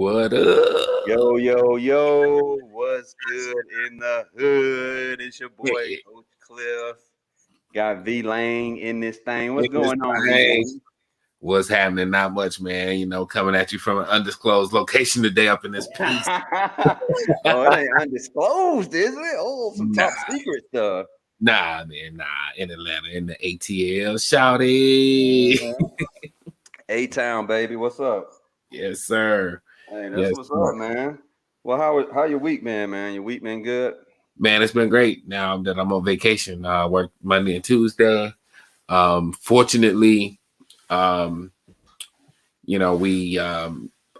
What up? Yo, yo, yo, what's good in the hood? It's your boy, Hey, Coach Cliff. Got V Lane in this thing. What's in this going on, V thing. Lane? What's happening? Not much, man. Coming at you from an undisclosed location today up in this piece. Oh, it ain't undisclosed, is it? Oh, some Nah, top secret stuff. man. In Atlanta, in the ATL. Shouty. A-Town, baby. What's up? Yes, sir. Hey, that's Yes, what's sir. up, man. Well, how your week been, man? Your week been good? Man, it's been great. Now that I'm on vacation, I work Monday and Tuesday. Fortunately, we although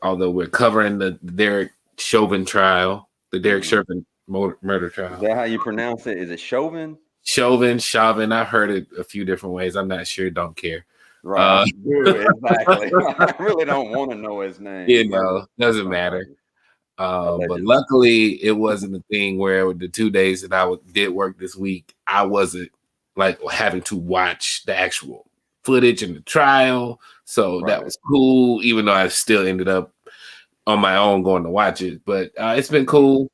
we're covering the Derek Chauvin trial, the Derek Chauvin murder Is trial. that how you pronounce it? Is it Chauvin? Chauvin. I've heard it a few different ways. I'm not sure. Don't care. Right. Dude, exactly. I really don't want to know his name. Doesn't matter. But Allegedly. luckily, it wasn't a thing where the 2 days that I did work this week, I wasn't like having to watch the actual footage and the trial. So that was cool, even though I still ended up on my own going to watch it. But it's been cool.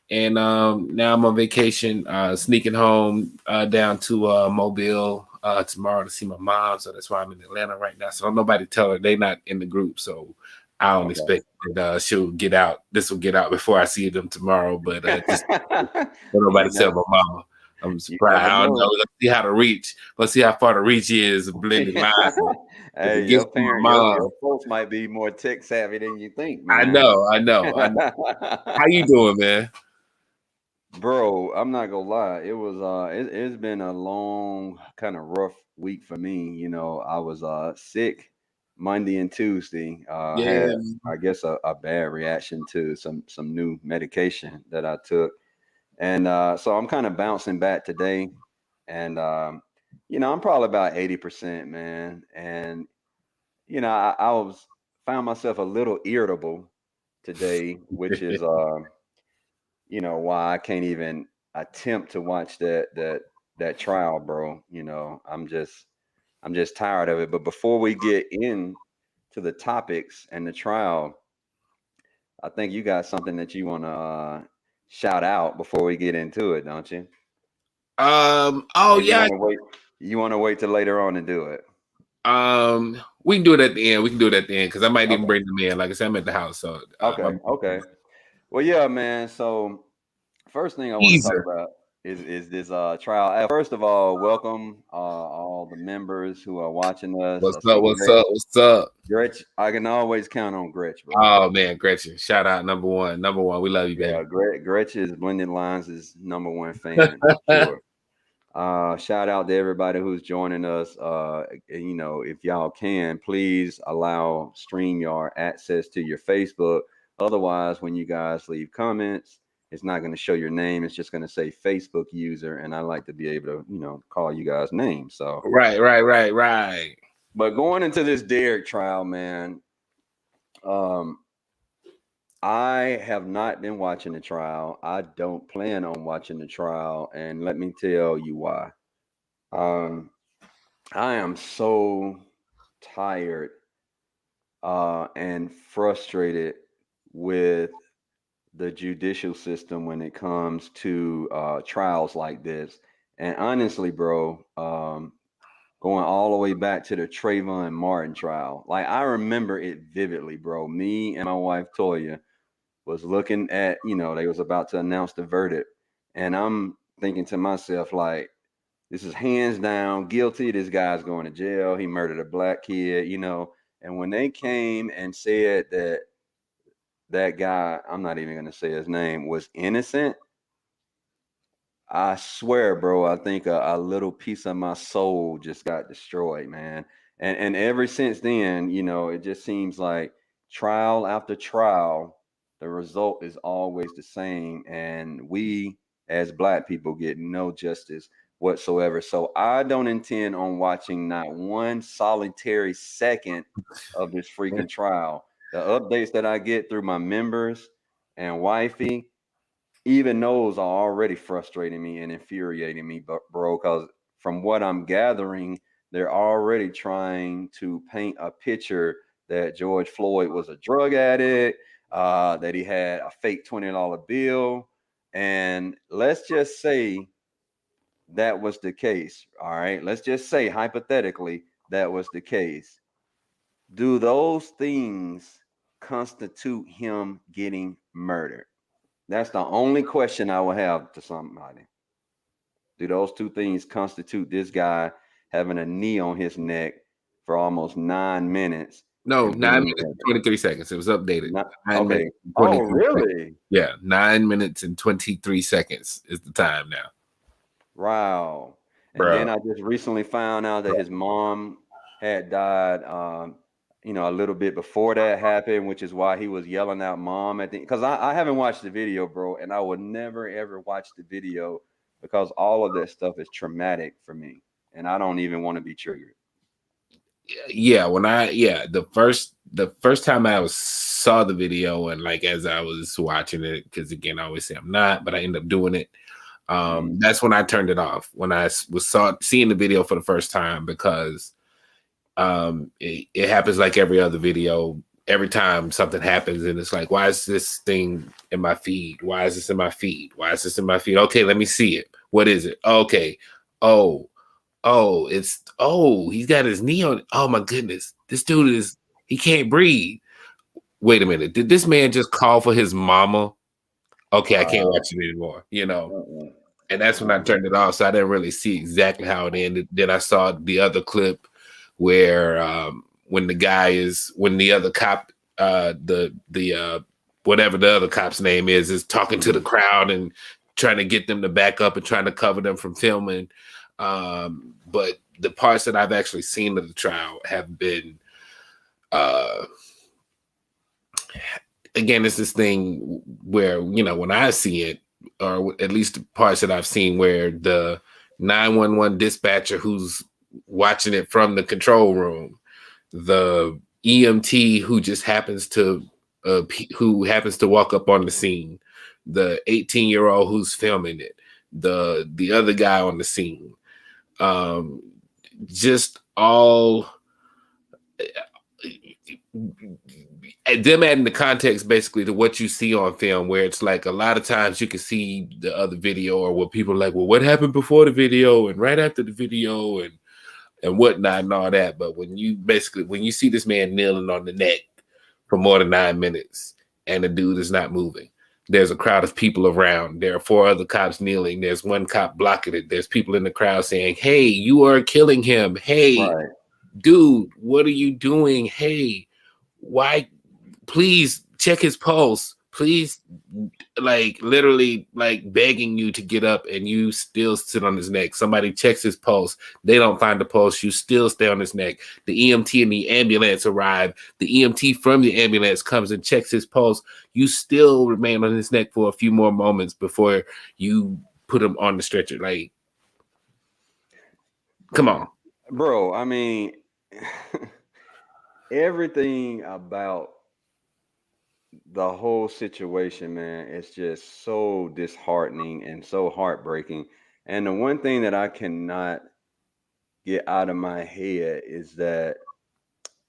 And now I'm on vacation, sneaking home down to Mobile tomorrow to see my mom. So that's why I'm in Atlanta right now. So don't nobody tell her they're not in the group. So I don't expect that she'll get out. This will get out before I see them tomorrow. But just don't nobody tell my mama. I'm surprised. I don't know. Let's see how the reach. Let's see how far the reach is. Blended lines. Hey, your folks might be more tech savvy than you think, man. I know. How you doing, man? Bro, I'm not gonna lie. It was it's been a long, kind of rough week for me. I was sick Monday and Tuesday. Had I guess a bad reaction to some new medication that I took. And so I'm kind of bouncing back today. And I'm probably about 80%, man. And I found myself a little irritable today, which is why I can't even attempt to watch that trial, bro. I'm just tired of it. But before we get in to the topics and the trial, I think you got something that you want to shout out before we get into it, don't you? Oh yeah. You want to wait till later on to do it. We can do it at the end. Because I might even bring them in. Like I said, I'm at the house. So okay. Well, yeah, man. So first thing I want to talk about is this trial. First of all, welcome all the members who are watching us. What's up? Gretch, I can always count on Gretch, bro. Oh man, Gretchen. Shout out number one. We love you, baby. Yeah, Gretch is Blended Lines' number one fan. Sure. Shout out to everybody who's joining us. If y'all can, please allow StreamYard access to your Facebook. Otherwise, when you guys leave comments, it's not going to show your name. It's just going to say Facebook user, and I like to be able to, call you guys names. So right. But going into this Derek trial, man, I have not been watching the trial. I don't plan on watching the trial, and let me tell you why. I am so tired and frustrated with the judicial system when it comes to trials like this. And honestly, bro, going all the way back to the Trayvon Martin trial, like I remember it vividly, bro. Me and my wife Toya was looking at, they was about to announce the verdict, and I'm thinking to myself, like, this is hands down guilty. This guy's going to jail. He murdered a black kid, And when they came and said that guy, I'm not even going to say his name, was innocent, I swear, bro, I think a little piece of my soul just got destroyed, man. And ever since then, it just seems like trial after trial, the result is always the same. And we, as black people, get no justice whatsoever. So I don't intend on watching not one solitary second of this freaking trial. The updates that I get through my members and wifey, even those are already frustrating me and infuriating me, bro, because from what I'm gathering, they're already trying to paint a picture that George Floyd was a drug addict. that he had a fake $20 bill. And let's just say that was the case. All right. Let's just say hypothetically that was the case. Do those things constitute him getting murdered? That's the only question I will have to somebody. Do those two things constitute this guy having a knee on his neck for almost 9 minutes No, and 9 minutes and 23 seconds. It was updated. not 9 okay? minutes and Oh, 23 seconds. really? Yeah, 9 minutes and 23 seconds is the time now. Wow. And Bro. then I just recently found out that his mom had died, a little bit before that happened, which is why he was yelling out "mom" at the. Because I haven't watched the video, bro, and I would never ever watch the video because all of that stuff is traumatic for me, and I don't even want to be triggered. Yeah, the first time I saw the video, and like as I was watching it, because again I always say I'm not, but I end up doing it. That's when I turned it off, when I was seeing the video for the first time, because it happens like every other video. Every time something happens and it's like, why is this thing in my feed? Why is this in my feed? Why is this in my feed? Okay, let me see it. What is it? Okay. He's got his knee on. Oh my goodness. This dude he can't breathe. Wait a minute. Did this man just call for his mama? Okay, I can't watch it anymore, Uh-uh. And that's when I turned it off. So I didn't really see exactly how it ended. Then I saw the other clip where when the other cop, whatever the other cop's name is talking to the crowd and trying to get them to back up and trying to cover them from filming. But the parts that I've actually seen of the trial have been, again, it's this thing where, when I see it, or at least the parts that I've seen where the 911 dispatcher who's watching it from the control room, the EMT who just happens to walk up on the scene, the 18-year-old who's filming it, the other guy on the scene, just all them adding the context basically to what you see on film, where it's like a lot of times you can see the other video or what people are like, well, what happened before the video and right after the video and whatnot and all that. But when you see this man kneeling on the neck for more than 9 minutes and the dude is not moving, there's a crowd of people around. There are 4 other cops kneeling. There's one cop blocking it. There's people in the crowd saying, hey, you are killing him. Hey, Right. dude, what are you doing? Hey, why? Please check his pulse. Please, like literally like begging you to get up, and you still sit on his neck. Somebody checks his pulse. They don't find the pulse. You still stay on his neck. The EMT and the ambulance arrive. The EMT from the ambulance comes and checks his pulse. You still remain on his neck for a few more moments before you put him on the stretcher. Like, come on. Bro, I mean, everything about the whole situation, man, it's just so disheartening and so heartbreaking. And the one thing that I cannot get out of my head is that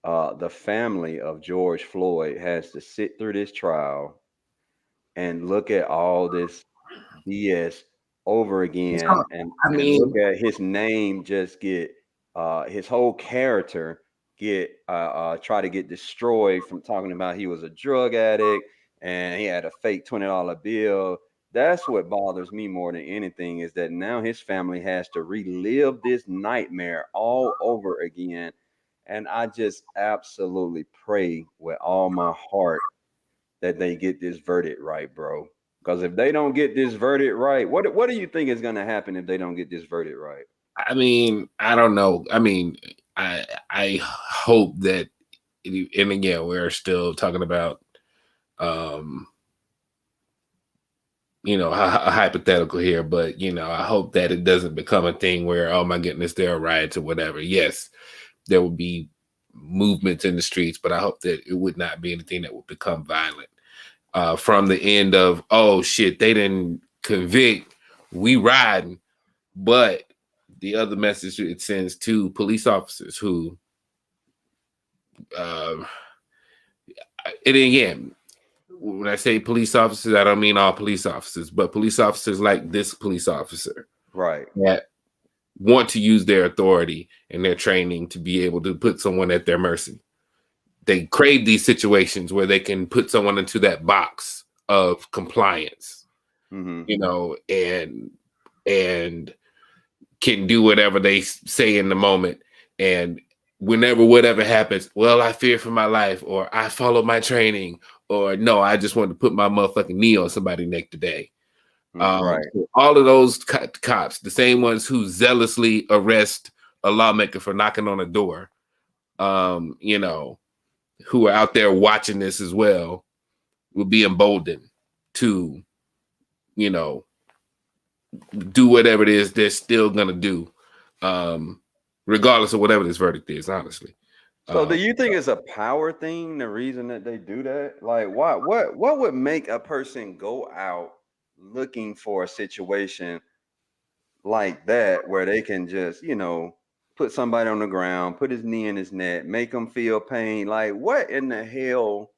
the family of George Floyd has to sit through this trial and look at all this BS over again, I and look mean, at his name just get his whole character get try to get destroyed from talking about he was a drug addict and he had a fake $20 bill. That's what bothers me more than anything, is that now his family has to relive this nightmare all over again. And I just absolutely pray with all my heart that they get this verdict right, bro. Because if they don't get this verdict right, what do you think is going to happen if they don't get this verdict right? I mean, I don't know. I mean, I hope that, and again, we're still talking about, um, a hypothetical here, but I hope that it doesn't become a thing where, oh my goodness, there are riots or whatever. Yes, there will be movements in the streets, but I hope that it would not be anything that would become violent. From the end of, oh shit, they didn't convict, we riding, but the other message it sends to police officers who, and again, when I say police officers, I don't mean all police officers, but police officers like this police officer Right. that want to use their authority and their training to be able to put someone at their mercy. They crave these situations where they can put someone into that box of compliance, Mm-hmm. you know, and can do whatever they say in the moment. And whenever whatever happens, well, I fear for my life, or I follow my training, or no, I just want to put my motherfucking knee on somebody's neck today. Right. So all of those cops, the same ones who zealously arrest a lawmaker for knocking on a door, you know, who are out there watching this as well, will be emboldened to, you know, do whatever it is they're still gonna do, regardless of whatever this verdict is. Honestly, So do you think it's a power thing, the reason that they do that? Like what would make a person go out looking for a situation like that where they can just, put somebody on the ground, put his knee in his neck, make them feel pain? Like what in the hell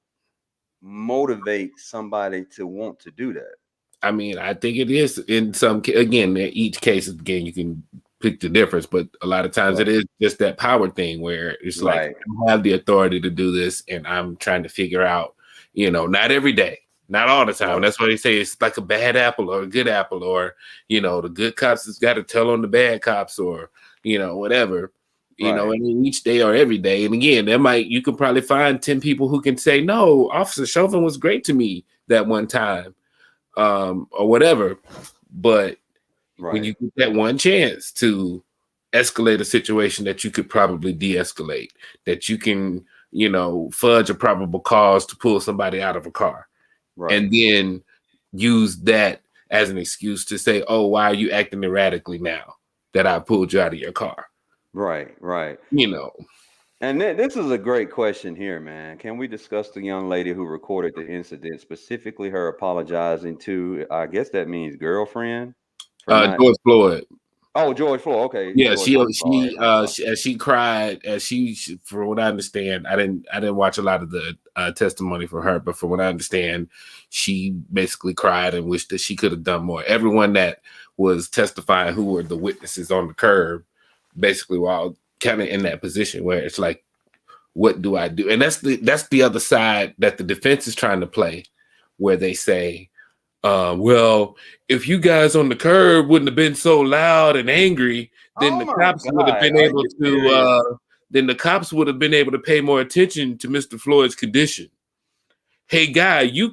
motivates somebody to want to do that? I mean, I think it is in some. Again, each case again, you can pick the difference, but a lot of times Right. it is just that power thing where it's like Right. I have the authority to do this, and I'm trying to figure out, you know, not every day, not all the time. Right. That's why they say it's like a bad apple or a good apple, or you know, the good cops has got to tell on the bad cops, or you know, whatever. You know, Right. and each day or every day. And again, you can probably find 10 people who can say, no, Officer Chauvin was great to me that one time, or whatever. But when Right. you get that one chance to escalate a situation that you could probably de-escalate, that you can, you know, fudge a probable cause to pull somebody out of a car, Right. and then use that as an excuse to say, oh, why are you acting erratically now that I pulled you out of your car? Right. Right. You know, And this is a great question here, man. Can we discuss the young lady who recorded the incident, specifically her apologizing to, I guess that means girlfriend, for not. George Floyd. Oh, George Floyd. Okay, Yeah, George. I'm sorry. I'm sorry. she cried as for what I understand, I didn't watch a lot of the testimony for her, but from what I understand, she basically cried and wished that she could have done more. Everyone that was testifying, who were the witnesses on the curb, basically were all kind of in that position where it's like, what do I do? And that's the other side that the defense is trying to play, where they say, well, if you guys on the curb wouldn't have been so loud and angry, then Oh the my cops would have God, been are able you to serious, pay more attention to Mr. Floyd's condition. Hey guy, you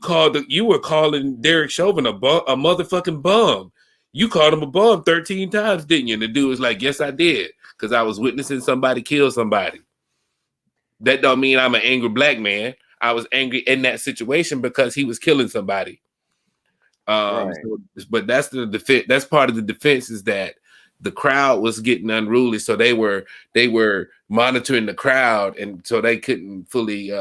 were calling Derek Chauvin a motherfucking bum. You called him a bum 13 times, didn't you? And the dude was like, yes, I did, because I was witnessing somebody kill somebody. That don't mean I'm an angry black man. I was angry in that situation because he was killing somebody. right? So, but that's the defense. That's part of the defense, is that the crowd was getting unruly, so they were monitoring the crowd, and so they couldn't fully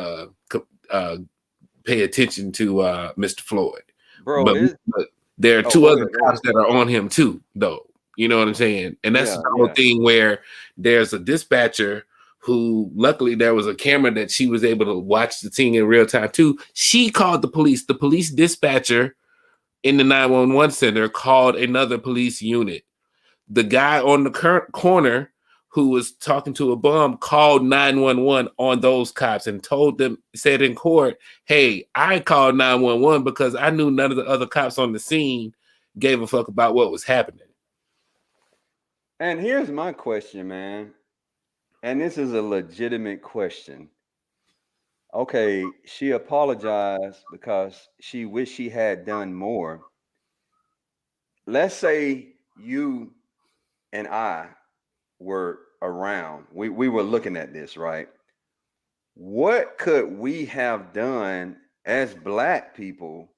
pay attention to Mr. Floyd. Bro, But, this. but there are Oh, two go other ahead. Go cops ahead. that are on him too, though. You know what I'm saying? And that's Yeah, the whole yeah. thing where there's a dispatcher who, luckily, there was a camera that she was able to watch the scene in real time too. She called the police. The police dispatcher in the 911 center called another police unit. The guy on the current corner who was talking to a bum called 911 on those cops and said in court, hey, I called 911 because I knew none of the other cops on the scene gave a fuck about what was happening. And here's my question, man. And this is a legitimate question. Okay, she apologized because she wished she had done more. Let's say you and I were around. We were looking at this, right? What could we have done as black people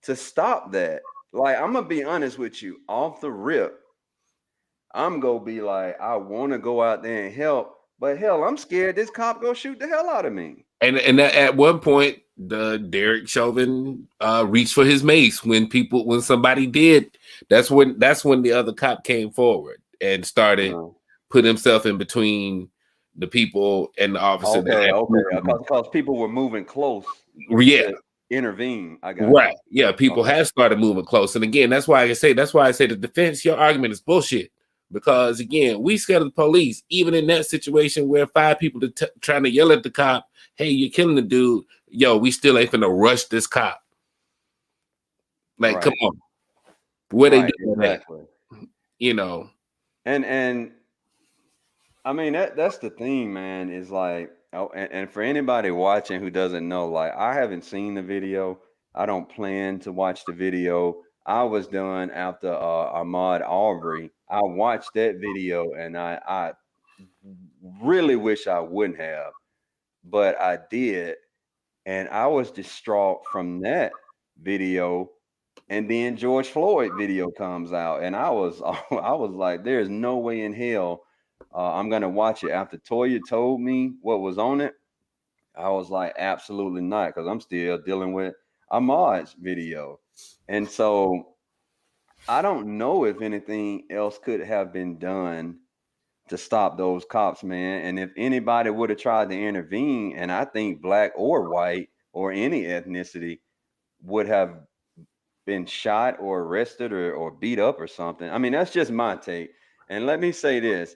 to stop that? Like, I'm gonna be honest with you, off the rip, I'm gonna be like, I want to go out there and help, but hell, I'm scared this cop gonna shoot the hell out of me. And at one point, the Derek Chauvin reached for his mace when somebody did. That's when the other cop came forward and started Uh, put himself in between the people and the officer that okay, had okay, because people were moving close yeah, to. intervene. I got you. Right. Yeah, people Okay. have started moving close. And again, that's why I say the defense, your argument is bullshit. Because again, we scared of the police, even in that situation where 5 people trying to yell at the cop, hey, you're killing the dude. Yo, we still ain't finna rush this cop. Like, come Right. on. Where they Right. doing that? Exactly. You know. And I mean that's the thing, man, is like, oh, and for anybody watching who doesn't know, like, I haven't seen the video. I don't plan to watch the video. I was done after Ahmaud Arbery. I watched that video and I really wish I wouldn't have, but I did. And I was distraught from that video. And then George Floyd video comes out, and I was I was like, "There's no way in hell I'm gonna watch it." After Toya told me what was on it, I was like, "Absolutely not," because I'm still dealing with Ahmad's video, and so I don't know if anything else could have been done to stop those cops, man. And if anybody would have tried to intervene, and I think black or white or any ethnicity would have been shot or arrested or beat up or something. I mean, that's just my take. And let me say this,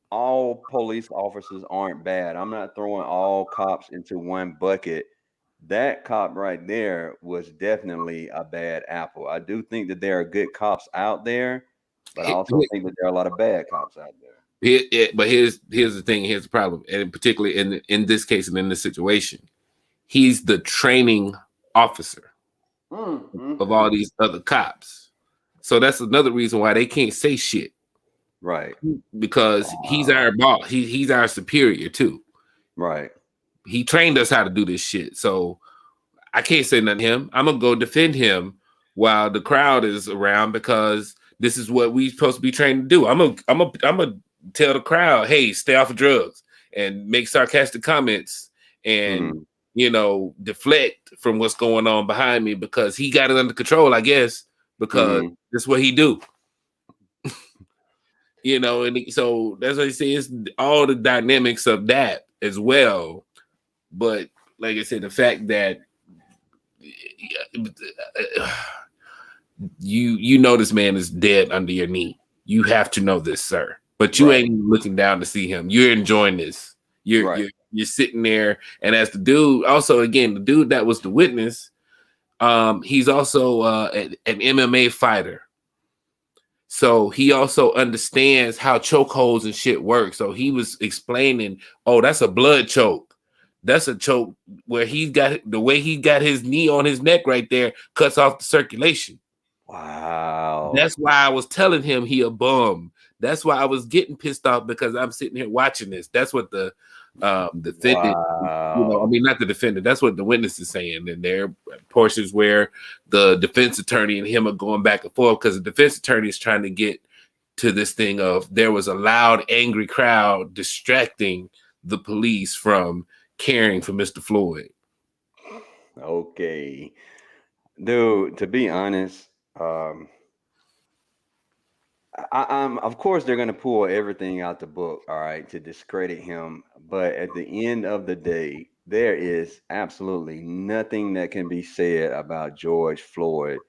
all police officers aren't bad. I'm not throwing all cops into one bucket. That cop right there was definitely a bad apple. I do think that there are good cops out there, but I also think that there are a lot of bad cops out there. But here's the thing. Here's the problem, and particularly in this case and in this situation, he's the training officer of all Okay. these other cops. So that's another reason why they can't say shit, Right. because he's Wow. our boss. He's our superior too. Right. He trained us how to do this shit. So I can't say nothing to him. I'm gonna go defend him while the crowd is around, because this is what we supposed to be trained to do. I'm gonna tell the crowd, hey, stay off of drugs, and make sarcastic comments, and Mhm. deflect from what's going on behind me, because he got it under control, I guess, because Mhm. that's what he do. And so that's what I say. It's all the dynamics of that as well. But like I said, the fact that you know this man is dead under your knee. You have to know this, sir. But you Right. ain't looking down to see him. You're enjoying this. You're Right. you're you're sitting there, and as the dude, also again, the dude that was the witness, he's also an MMA fighter. So he also understands how chokeholds and shit work. So he was explaining, oh, that's a blood choke. That's a choke where he's got the way he got his knee on his neck right there, cuts off the circulation. Wow. That's why I was telling him he a bum. That's why I was getting pissed off, because I'm sitting here watching this. That's what the defendant, I Wow. mean, not the defendant. That's what the witness is saying. And there are portions where the defense attorney and him are going back and forth, because the defense attorney is trying to get to this thing of there was a loud, angry crowd distracting the police from caring for Mr. Floyd. Okay. Dude, to be honest, I'm of course they're gonna pull everything out the book, all right, to discredit him. But at the end of the day, there is absolutely nothing that can be said about George Floyd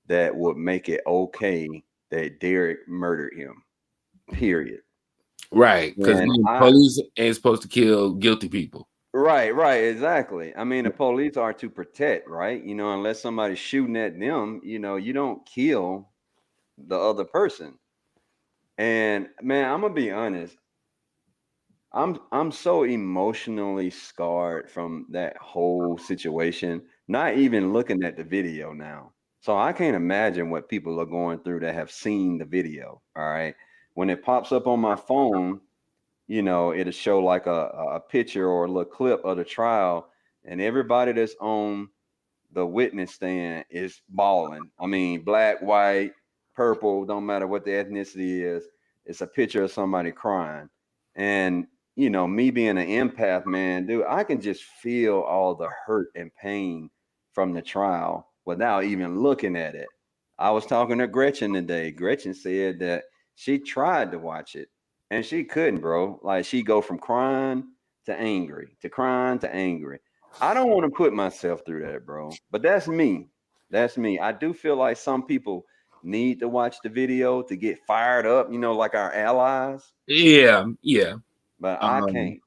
that would make it okay that Derek murdered him. Period. Right. Because And I police ain't supposed to kill guilty people. Right, right, exactly. I mean, the police are to protect, right? Unless somebody's shooting at them, you don't kill the other person. And man, I'm gonna be honest. I'm so emotionally scarred from that whole situation, not even looking at the video now. So I can't imagine what people are going through that have seen the video. All right. When it pops up on my phone, it'll show like a picture or a little clip of the trial, and everybody that's on the witness stand is bawling. I mean, black, white, purple, don't matter what the ethnicity is. It's a picture of somebody crying. And, me being an empath, man, dude, I can just feel all the hurt and pain from the trial without even looking at it. I was talking to Gretchen today. Gretchen said that she tried to watch it and she couldn't, bro. Like, she go from crying to angry, to crying to angry. I don't want to put myself through that, bro. But that's me. That's me. I do feel like some people need to watch the video to get fired up, like our allies, Yeah, yeah. but I Um, can't.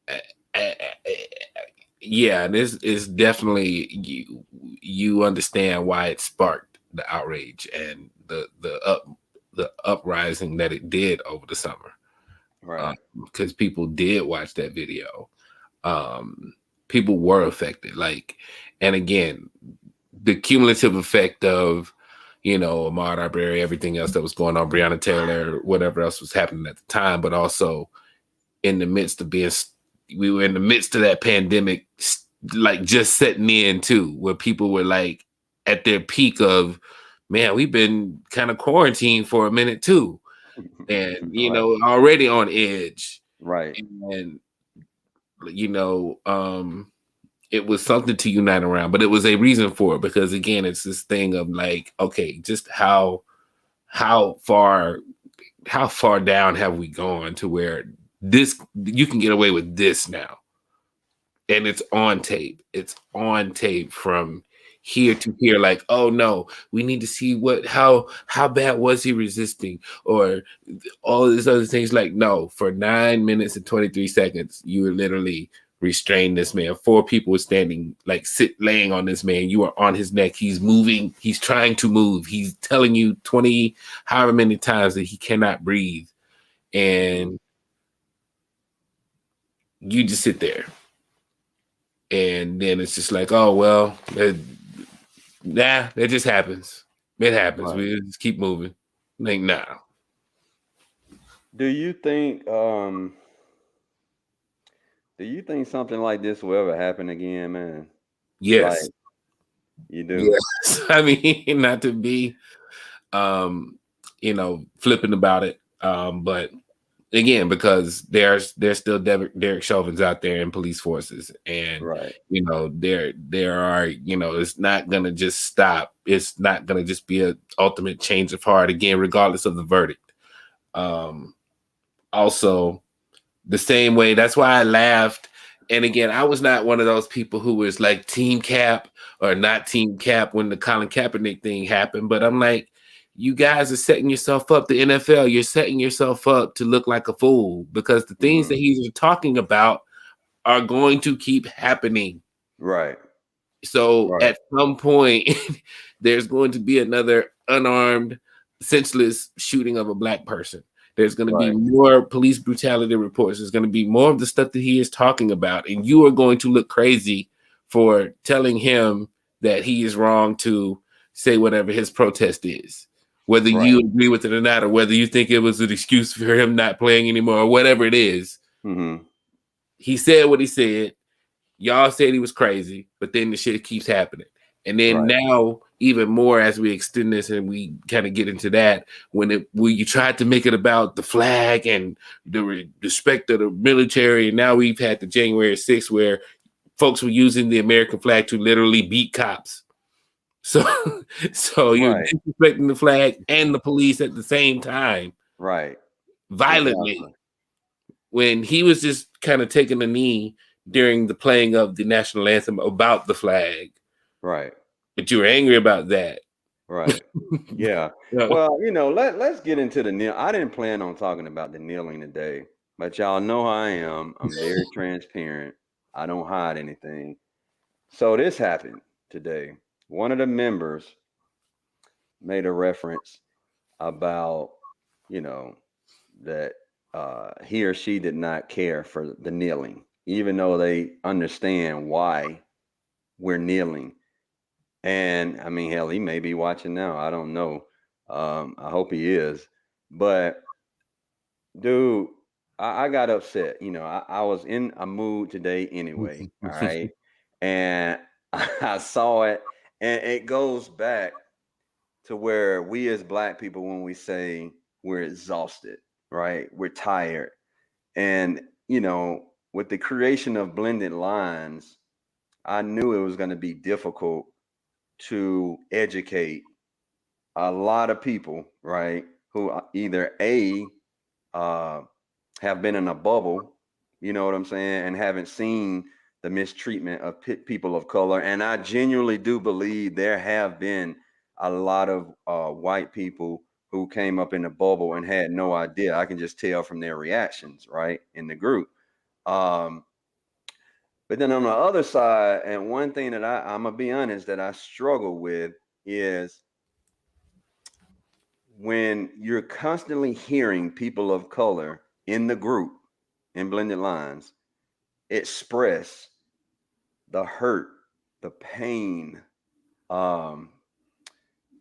eh, eh, eh, yeah, this is definitely you understand why it sparked the outrage and the uprising that it did over the summer. Right. Because people did watch that video. Um, People were affected. Like, and again, the cumulative effect of, Ahmaud Arbery, everything else that was going on, Breonna Taylor, whatever else was happening at the time, but also in the midst of we were in the midst of that pandemic, like just setting in too, where people were like at their peak of, man, we've been kind of quarantined for a minute too, and Right. already on edge, Right. and you know, um, it was something to unite around, but it was a reason for it because again, it's this thing of like, okay, just how far how far down have we gone to where this you can get away with this now, and it's on tape. It's on tape from here to here. Like, oh no, we need to see how bad was he resisting, or all these other things. Like, no, for 9 minutes and 23 seconds, you were literally restrained this man. Four people were standing, like laying on this man. You are on his neck. He's moving. He's trying to move. He's telling you 20, however many times that he cannot breathe. Mhm. And you just sit there. And then it's just like, oh, well, that just happens. It happens. Right. We just keep moving. Like, nah. Do you think something like this will ever happen again, man? Like, Yes. you do? Yes. I mean, not to be um, flippant about it. But again, because there's still Derek Chauvins out there in police forces, and Right. there are, it's not gonna just stop. It's not gonna just be an ultimate change of heart again, regardless of the verdict. Um, Also, the same way. That's why I laughed. And again, I was not one of those people who was like Team Cap or not Team Cap when the Colin Kaepernick thing happened. But I'm like, you guys are setting yourself up. The NFL, you're setting yourself up to look like a fool because the things that Mhm. he's talking about are going to keep happening. Right. So Right. at some point, there's going to be another unarmed, senseless shooting of a black person. There's going to be Right. more police brutality reports. There's going to be more of the stuff that he is talking about. And you are going to look crazy for telling him that he is wrong to say whatever his protest is, whether you Right. agree with it or not, or whether you think it was an excuse for him not playing anymore, or whatever it is. Mhm. He said what he said. Y'all said he was crazy, but then the shit keeps happening. And then Right. now, even more as we extend this and we kind of get into that, when you tried to make it about the flag and the respect of the military, and now we've had the January 6th where folks were using the American flag to literally beat cops. So, so you're Right. disrespecting the flag and the police at the same time, Right. violently. Exactly. When he was just kind of taking a knee during the playing of the national anthem about the flag, Right. but you were angry about that. Right. Yeah. Yeah. Well, let's get into the kneel. I didn't plan on talking about the kneeling today, but y'all know how I am. I'm very transparent. I don't hide anything. So this happened today. One of the members made a reference about, you know, that he or she did not care for the kneeling, even though they understand why we're kneeling. And I mean, hell, he may be watching now. I don't know. I hope he is. But dude, I got upset. I was in a mood today anyway. All right. And I saw it, and it goes back to where we as black people, when we say we're exhausted, right? We're tired. And, with the creation of blended lines, I knew it was going to be difficult to educate a lot of people, right? Who either uh, have been in a bubble, you know what I'm saying, and haven't seen the mistreatment of people of color. And I genuinely do believe there have been a lot of white people who came up in the bubble and had no idea. I can just tell from their reactions, right, in the group. Um, but then on the other side, and one thing that I'm gonna be honest that I struggle with is when you're constantly hearing people of color in the group in Blended Lines express the hurt, the pain, um,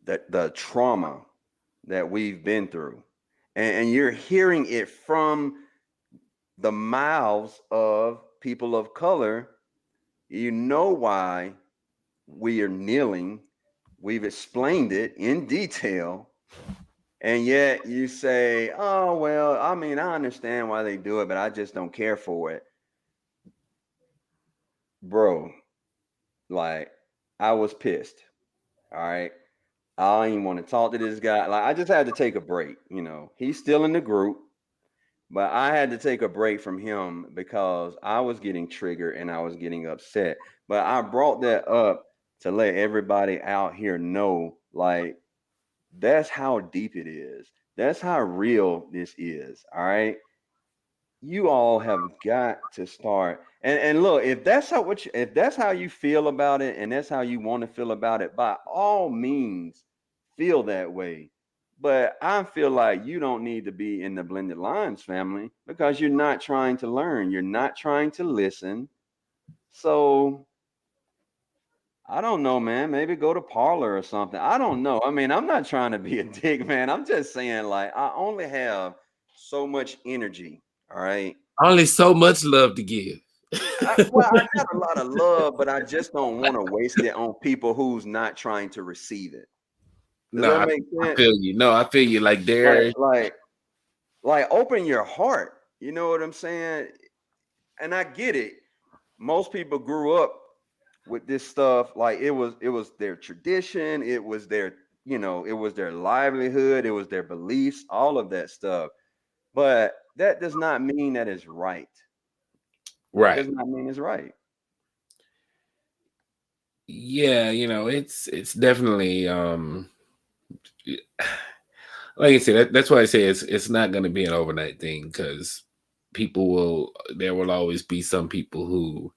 the trauma that we've been through, and you're hearing it from the mouths of people of color. You know why we are kneeling. We've explained it in detail. And yet you say, oh, well, I mean, I understand why they do it, but I just don't care for it. Bro, like, I was pissed. All right. I don't even want to talk to this guy. Like, I just had to take a break. You know, he's still in the group, but I had to take a break from him because I was getting triggered and I was getting upset. But I brought that up to let everybody out here know, like, that's how deep it is. That's how real this is. All right. You all have got to start. And look, if that's how you feel about it and that's how you want to feel about it, by all means, feel that way. But I feel like you don't need to be in the Blended Lines family because you're not trying to learn. You're not trying to listen. So I don't know, man. Maybe go to Parlor or something. I don't know. I mean, I'm not trying to be a dick, man. I'm just saying, like, I only have so much energy. All right. Only so much love to give. I got a lot of love, but I just don't want to waste it on people who's not trying to receive it. Does No, that make I sense? feel you. No, I feel you. Like there, Like open your heart. You know what I'm saying? And I get it. Most people grew up with this stuff. Like it was their tradition. It was their, it was their livelihood. It was their beliefs. All of that stuff. But that does not mean that it's right. It right? does not mean it's right. Yeah, it's definitely like I said, that's why I say it's not going to be an overnight thing because there will always be some people who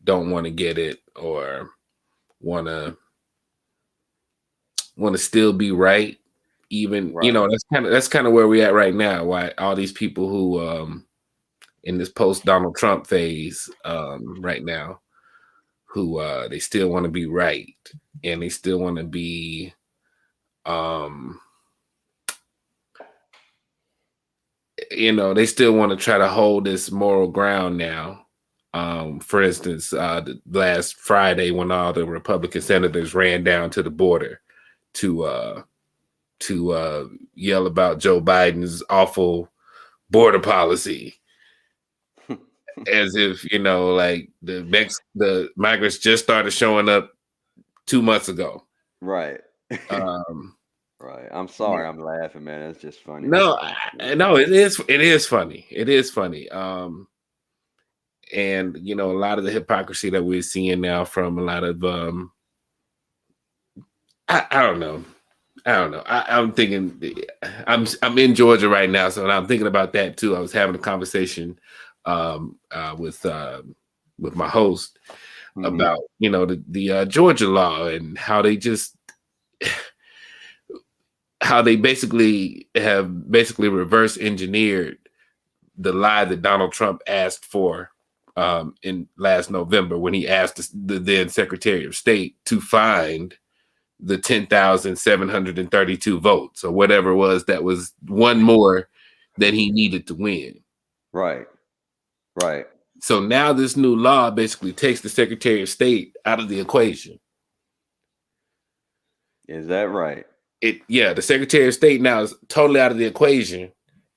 don't want to get it or want to still be right. Even Right. that's kind of where we're at right now. Why all these people who in this post Donald Trump phase right now who they still want to be right and they still want to be um they still want to try to hold this moral ground now. For instance, the last Friday when all the Republican senators ran down to the border to yell about Joe Biden's awful border policy, as if like the migrants just started showing up 2 months ago. Right. Um, Right. I'm sorry. I'm laughing, man. It's just funny. no, no, it is funny. It is funny. And a lot of the hypocrisy that we're seeing now from a lot of I don't know. I'm thinking I'm in Georgia right now, so I'm thinking about that too. I was having a conversation with my host about the Georgia law and how they have reverse engineered the lie that Donald Trump asked for in last November when he asked the then Secretary of State to find the 10,732 votes or whatever it was that was one more than he needed to win. Right. Right. So now this new law basically takes the Secretary of State out of the equation. Is that right? The Secretary of State now is totally out of the equation.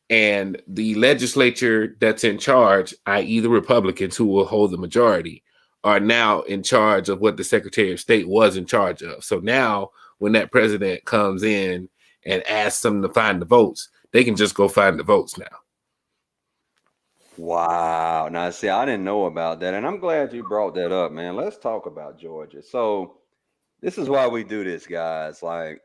And the legislature that's in charge, i.e. the Republicans who will hold the majority, are now in charge of what the Secretary of State was in charge of. So now when that president comes in and asks them to find the votes, they can just go find the votes now. Wow. Now, see, I didn't know about that, and I'm glad you brought that up, man. Let's talk about Georgia. So, this is why we do this, guys. Like,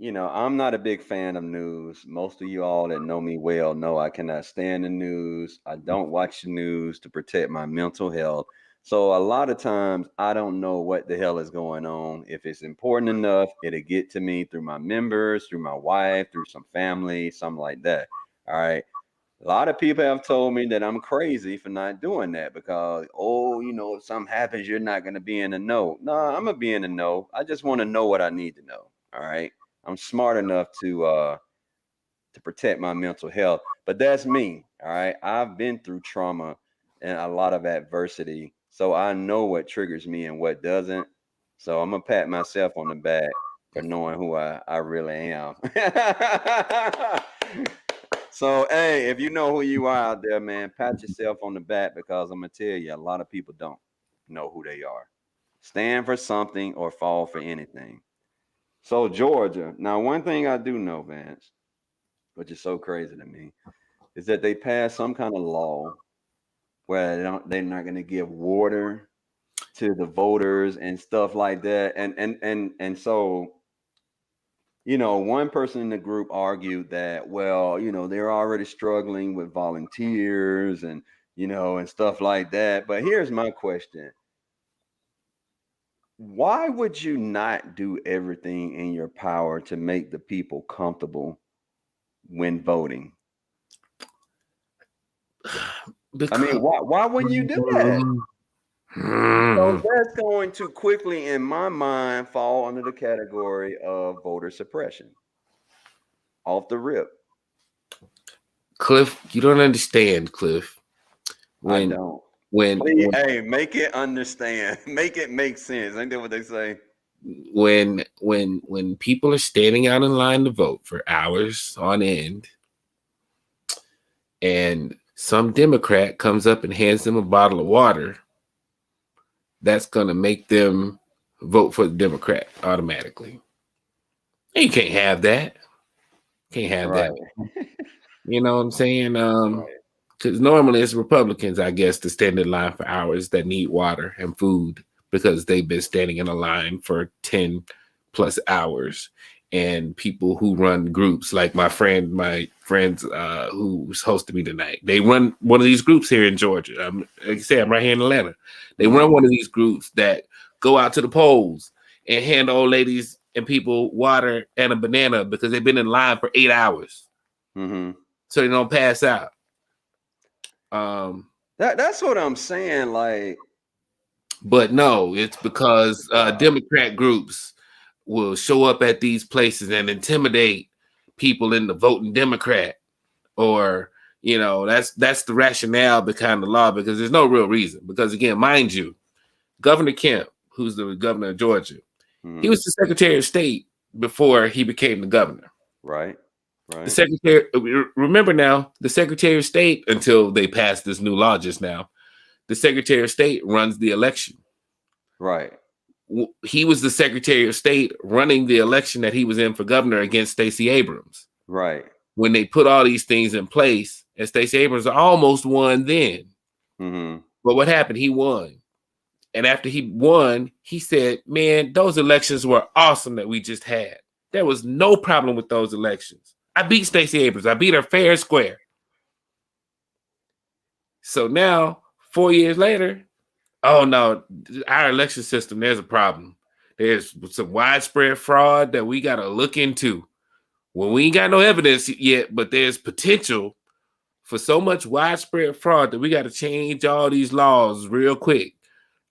I'm not a big fan of news. Most of you all that know me well know I cannot stand the news. I don't watch the news to protect my mental health. So a lot of times I don't know what the hell is going on. If it's important enough, it'll get to me through my members, through my wife, through some family, something like that. All right. A lot of people have told me that I'm crazy for not doing that because, if something happens, you're not going to be in the know. No, I'm going to be in the know. I just want to know what I need to know. All right. I'm smart enough to protect my mental health, but that's me. All right. I've been through trauma and a lot of adversity, so I know what triggers me and what doesn't. So I'm gonna pat myself on the back for knowing who I really am. So hey, if you know who you are out there, man, pat yourself on the back because I'm gonna tell you, a lot of people don't know who they are. Stand for something or fall for anything. So Georgia, now one thing I do know, Vance, which is so crazy to me, is that they passed some kind of law where they're not going to give water to the voters and stuff like that. And so, one person in the group argued that, well, they're already struggling with volunteers and stuff like that. But here's my question. Why would you not do everything in your power to make the people comfortable when voting? I mean, why wouldn't you do that? Because that's going to quickly, in my mind, fall under the category of voter suppression. Off the rip. Cliff, you don't understand, Cliff. I don't. Please, hey, make it understand. Make it make sense. Ain't that what they say? When people are standing out in line to vote for hours on end, and some Democrat comes up and hands them a bottle of water, that's gonna make them vote for the Democrat automatically. And you can't have that. Can't have that. You know what I'm saying? Because normally it's Republicans, I guess, to stand in line for hours that need water and food because they've been standing in a line for 10 plus hours. And people who run groups, like my friends who's hosting me tonight, they run one of these groups here in Georgia. Like I said, I'm right here in Atlanta. They run one of these groups that go out to the polls and hand old ladies and people water and a banana because they've been in line for 8 hours. So they don't pass out. That's what I'm saying. Like, but no, it's because Democrat groups will show up at these places and intimidate people into voting Democrat, or that's the rationale behind the law, because there's no real reason. Because again, mind you, Governor Kemp, who's the governor of Georgia, he was the Secretary of State before he became the governor. Right. The Secretary, remember now, the Secretary of State, until they passed this new law just now, the Secretary of State runs the election. Right. He was the Secretary of State running the election that he was in for governor against Stacey Abrams. Right. When they put all these things in place, and Stacey Abrams almost won then. But what happened? He won. And after he won, he said, man, those elections were awesome that we just had. There was no problem with those elections. I beat Stacey Abrams. I beat her fair and square. So now, 4 years later, oh no, our election system, there's a problem. There's some widespread fraud that we got to look into. Well, we ain't got no evidence yet, but there's potential for so much widespread fraud that we got to change all these laws real quick.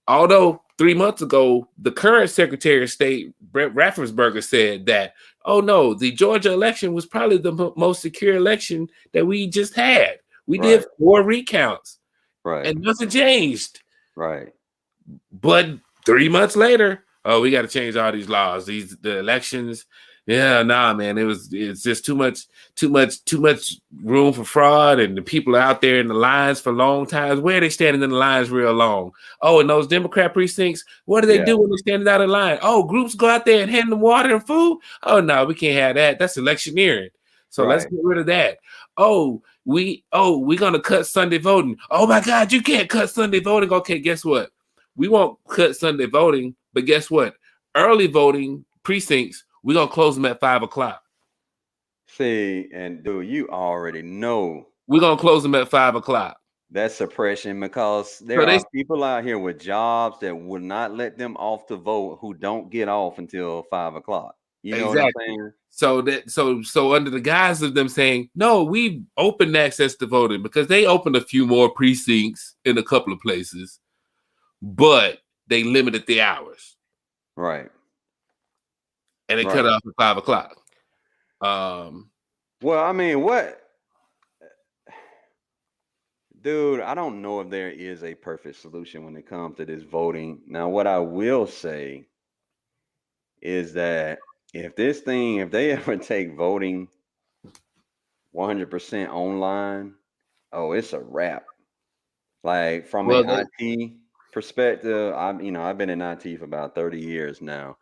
Although 3 months ago, the current Secretary of State, Brett Raffensperger, said that, oh no, the Georgia election was probably the most secure election that we just had. We did 4 recounts. And nothing changed. Right. But 3 months later, oh, we got to change all these laws. The elections. Yeah, nah, man. It's just too much room for fraud, and the people are out there in the lines for long times. Where are they standing in the lines real long? Oh, and those Democrat precincts, what do they do when they're standing out in line? Oh, groups go out there and hand them water and food. Oh no, we can't have that. That's electioneering. So let's get rid of that. we're gonna cut Sunday voting. Oh my God, you can't cut Sunday voting. Okay, guess what? We won't cut Sunday voting, but guess what? Early voting precincts, we're gonna close them at 5 o'clock. See, and dude, you already know We're gonna close them at 5 o'clock. that's suppression because So there they are people out here with jobs that would not let them off to vote who don't get off until 5 o'clock. You know what I'm exactly. saying? So under the guise of them saying, no, we opened access to voting because they opened a few more precincts in a couple of places, but they limited the hours. Right. And they cut it off at 5 o'clock. Well, I mean, what, dude? I don't know if there is a perfect solution when it comes to this voting. Now, what I will say is that if they ever take voting 100% online, oh, it's a wrap. Like from an IT perspective, I've been in IT for about 30 years now.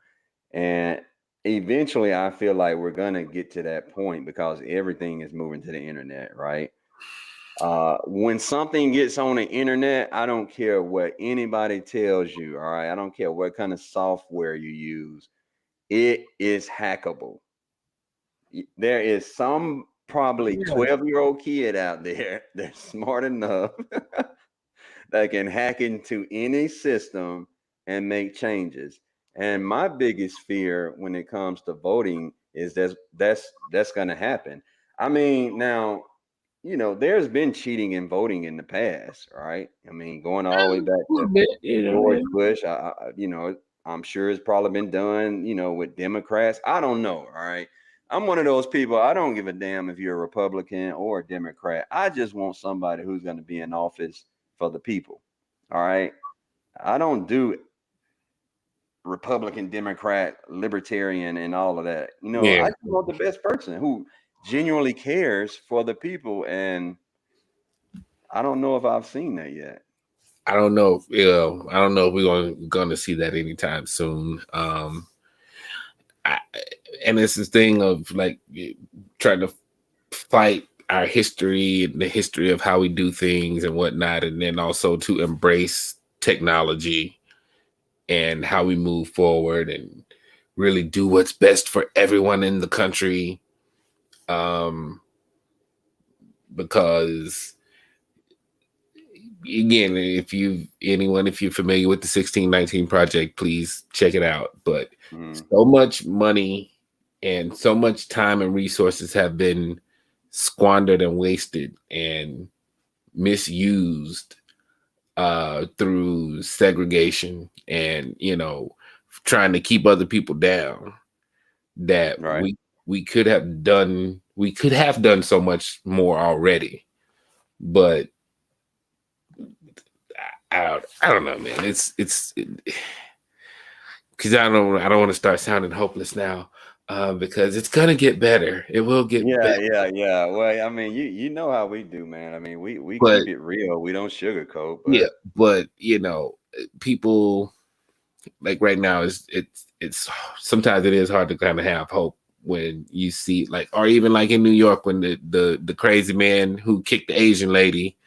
And eventually I feel like we're gonna get to that point because everything is moving to the internet, right? When something gets on the internet, I don't care what anybody tells you, all right? I don't care what kind of software you use, it is hackable. There is some probably 12-year-old kid out there that's smart enough that can hack into any system and make changes. And my biggest fear when it comes to voting is that's going to happen. I mean, now, there's been cheating in voting in the past, right? I mean, going all the way back to George Bush, I'm sure it's probably been done, with Democrats. I don't know, all right? I'm one of those people, I don't give a damn if you're a Republican or a Democrat. I just want somebody who's going to be in office for the people. All right. I don't do Republican, Democrat, Libertarian, and all of that. I just want the best person who genuinely cares for the people. And I don't know if I've seen that yet. I don't know if we're going to see that anytime soon. And it's this thing of like trying to fight our history and the history of how we do things and whatnot, and then also to embrace technology and how we move forward and really do what's best for everyone in the country. Because again, if you're familiar with the 1619 Project, please check it out. But so much money and so much time and resources have been squandered and wasted and misused through segregation and trying to keep other people down, that we could have done so much more already. But I don't know, man. It's because I don't want to start sounding hopeless now. Because it's gonna get better. It will get better. Yeah. Well, I mean, you know how we do, man. I mean, we keep it real. We don't sugarcoat. But but people like right now it's sometimes it is hard to kind of have hope when you see or even like in New York when the crazy man who kicked the Asian lady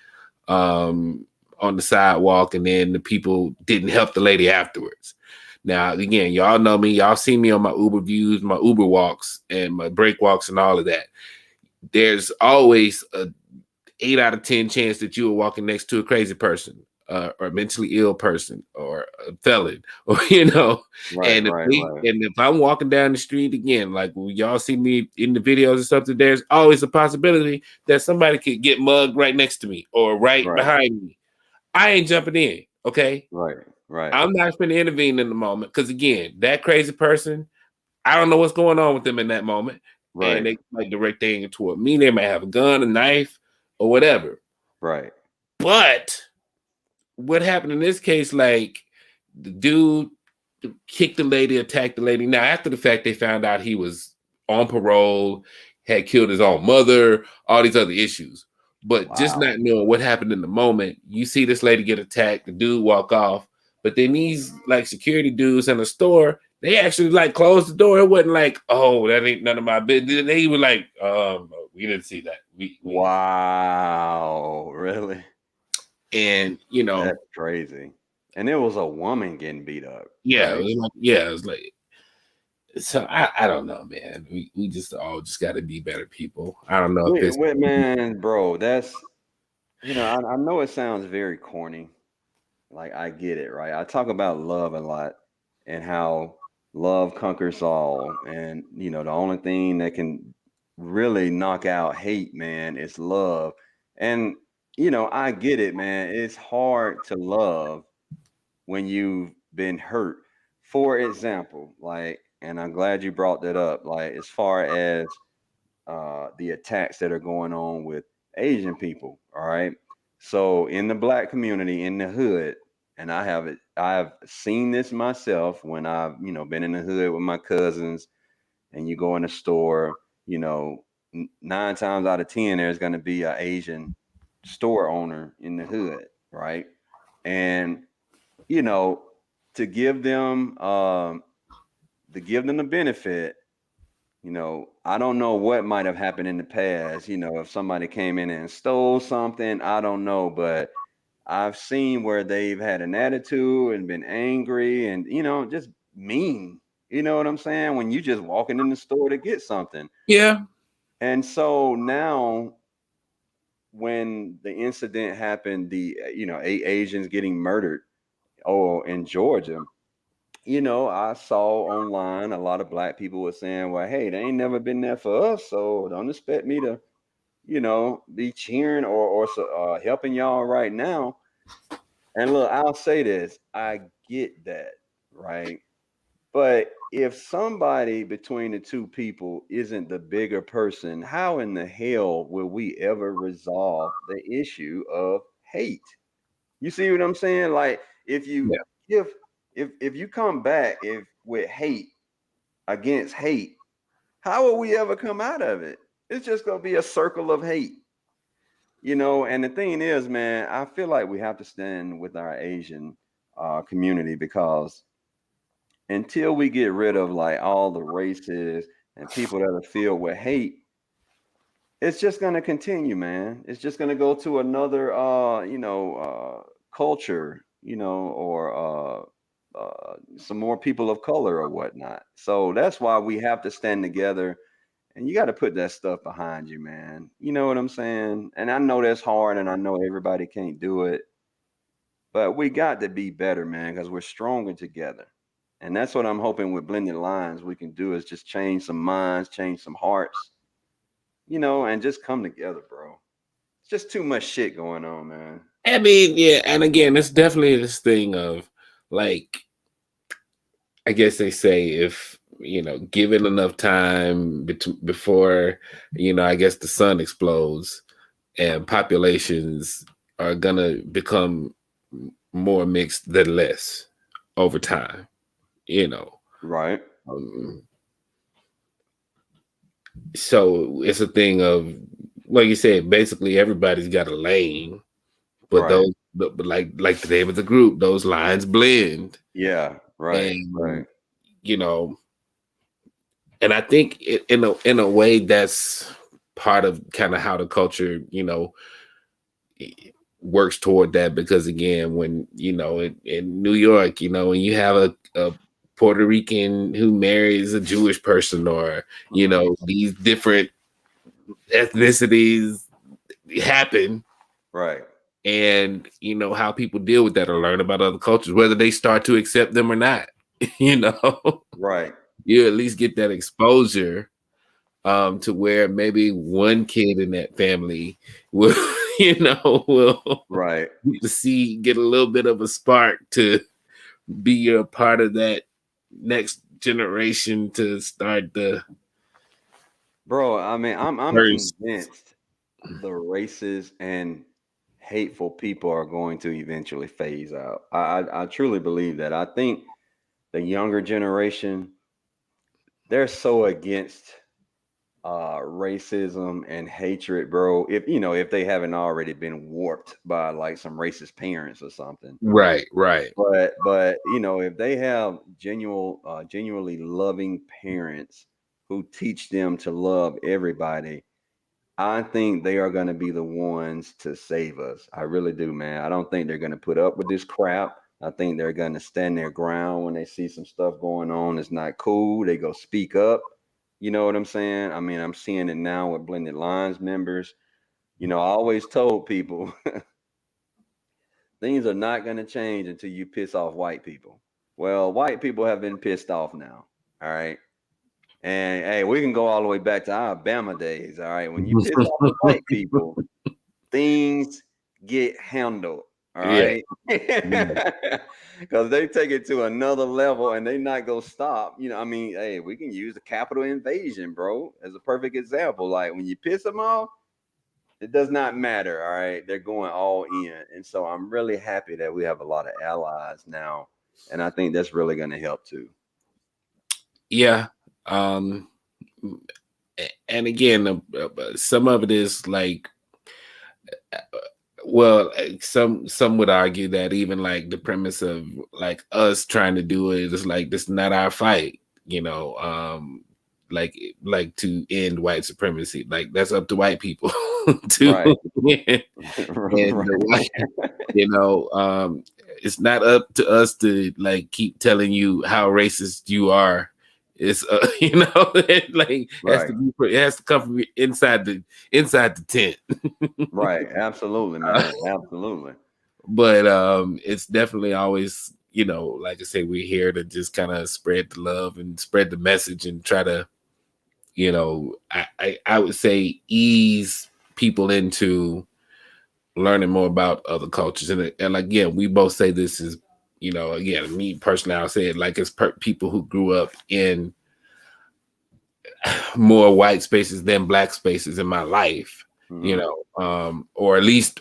on the sidewalk, and then the people didn't help the lady afterwards. Now, again, y'all know me. Y'all see me on my Uber views, my Uber walks, and my break walks and all of that. There's always a 8 out of 10 chance that you are walking next to a crazy person or a mentally ill person or a felon, or, Right. And if I'm walking down the street again, like when y'all see me in the videos and stuff, there's always a possibility that somebody could get mugged right next to me or right behind me. I ain't jumping in, okay? Right. I'm not going to intervene in the moment because, again, that crazy person, I don't know what's going on with them in that moment. Right. And they might direct their anger toward me. They might have a gun, a knife, or whatever. Right. But what happened in this case, like the dude kicked the lady, attacked the lady. Now, after the fact, they found out he was on parole, had killed his own mother, all these other issues. But just not knowing what happened in the moment, you see this lady get attacked, the dude walk off. But then these like security dudes in the store, They actually like closed the door. It wasn't like, oh, that ain't none of my business. They were like, we didn't see that. We Wow, really? and That's crazy. And it was a woman getting beat up, yeah, right? it was like so I don't know, man. We just all just gotta be better people. I don't know if it's Man, bro, that's I know it sounds very corny. Like I get it, right? I talk about love a lot and how love conquers all. And the only thing that can really knock out hate, man, is love. And I get it, man. It's hard to love when you've been hurt. For example, like, and I'm glad you brought that up, like as far as the attacks that are going on with Asian people. All right. So in the black community in the hood, and I've seen this myself when I've, been in the hood with my cousins and you go in the store, 9 times out of 10, there's going to be an Asian store owner in the hood. Right. And, you know, to give them, the benefit, I don't know what might have happened in the past. If somebody came in and stole something, I don't know, but I've seen where they've had an attitude and been angry and, just mean. You know what I'm saying? When you just walking in the store to get something. yeah. And so now when the incident happened, eight Asians getting murdered, in Georgia, I saw online a lot of black people were saying, well, hey, they ain't never been there for us, so don't expect me to, be cheering or helping y'all right now. And look, I'll say this, I get that, right? But if somebody between the two people isn't the bigger person, how in the hell will we ever resolve the issue of hate? You see what I'm saying? Like if you Yeah. if if you come back if with hate against hate, how will we ever come out of it? It's just gonna be a circle of hate, And the thing is, man, I feel like we have to stand with our Asian community because until we get rid of like all the races and people that are filled with hate, it's just gonna continue, man. It's just gonna go to another culture, or some more people of color or whatnot. So that's why we have to stand together and you got to put that stuff behind you, man. You know what I'm saying? And I know that's hard and I know everybody can't do it, but we got to be better, man, because we're stronger together. And that's what I'm hoping with Blended Lines we can do is just change some minds, change some hearts, and just come together, bro. It's just too much shit going on, man. I mean, yeah, and again, it's definitely this thing of like, I guess they say if given enough time before I guess the sun explodes and populations are gonna become more mixed than less over time. You know, Right. um, so it's a thing of like you said, basically everybody's got a lane, but Right. but like the name of the group, those lines blend, Yeah. Right. Right. and you know, and I think in a way that's part of kind of how the culture works toward that, because again, when in New York, when you have a Puerto Rican who marries a Jewish person, or these different ethnicities happen, Right. and how people deal with that or learn about other cultures, whether they start to accept them or not. you know Right. you at least get that exposure, to where maybe one kid in that family will will Right. get a little bit of a spark to be a part of that next generation to start the Bro, I mean, I'm first. convinced the racist and hateful people are going to eventually phase out. I truly believe that. I think the younger generation, they're so against racism and hatred, bro. If they haven't already been warped by like some racist parents or something. Right, right. But if they have genuinely loving parents who teach them to love everybody, I think they are going to be the ones to save us. I really do, man. I don't think they're going to put up with this crap. I think they're going to stand their ground when they see some stuff going on that's not cool. They go speak up. You know what I'm saying? I mean, I'm seeing it now with Blended Lines members. I always told people things are not going to change until you piss off white people. Well, white people have been pissed off now. All right. And hey, we can go all the way back to Alabama days. All right. When you piss off the white people, things get handled. All Yeah. right. Because they take it to another level and they not go stop. I mean, hey, we can use the capital invasion, bro, as a perfect example. Like when you piss them off, it does not matter. All right. They're going all in. And so I'm really happy that we have a lot of allies now. And I think that's really going to help too. Yeah. And again, some of it is like, well, some would argue that even like the premise of like us trying to do it is like this not our fight, like to end white supremacy. Like that's up to white people to Right. and Right. it's not up to us to like keep telling you how racist you are. It's like Right. it has to come from inside the tent. Right. Absolutely, man. Absolutely. But it's definitely always, like I say, we're here to just kind of spread the love and spread the message and try to, I would say ease people into learning more about other cultures. And again, we both say this is, again, me personally, I'll say it like it's people who grew up in more white spaces than black spaces in my life, or at least